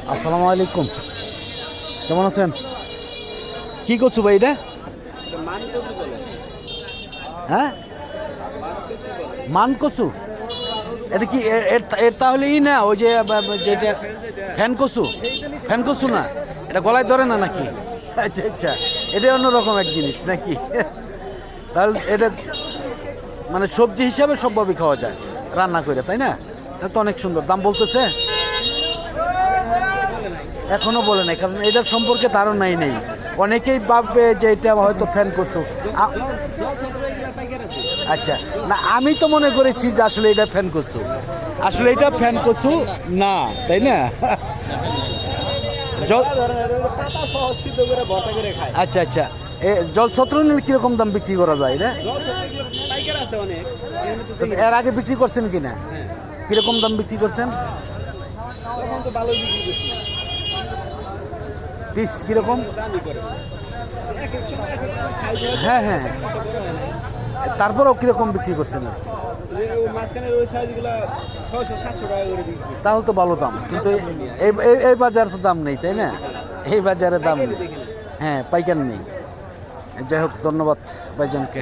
আসসালামু আলাইকুম, কেমন আছেন? কি করছো ভাই এটা? হ্যাঁ, মান কচু। এটা কি এর তাহলে না ওই যে যেটা ফ্যান কচু? ফ্যান কচু না, এটা গলায় ধরে না নাকি? আচ্ছা আচ্ছা, এটা অন্যরকম এক জিনিস নাকি? তাহলে এটা মানে সবজি হিসাবে সবভাবে খাওয়া যায় রান্না করে, তাই না? এটা তো অনেক সুন্দর। দাম বলতেছে? এখনো বলে নাই, কারণ এটার সম্পর্কে ধারণাই নেই। অনেকেই ভাববে যে এটা হয়তো ফ্যান কচু। আচ্ছা, না আমি তো মনে করেছি যে আসলে এটা ফ্যান কচু। আসলে এটা ফ্যান কচু না, তাই না? আচ্ছা আচ্ছা, জল ছত্র নিলে কিরকম দাম বিক্রি করা যায় এটা? এর আগে বিক্রি করছেন কিনা? কিরকম দাম বিক্রি করছেন? পিস কিরকম? হ্যাঁ হ্যাঁ, তারপরেও কিরকম বিক্রি করছেন? তাহলে তো ভালো দাম, কিন্তু এই বাজার তো দাম নেই, তাই না? এই বাজারে দাম নেই। হ্যাঁ, পাইকার নেই। যাই হোক, ধন্যবাদ ভাইজানকে।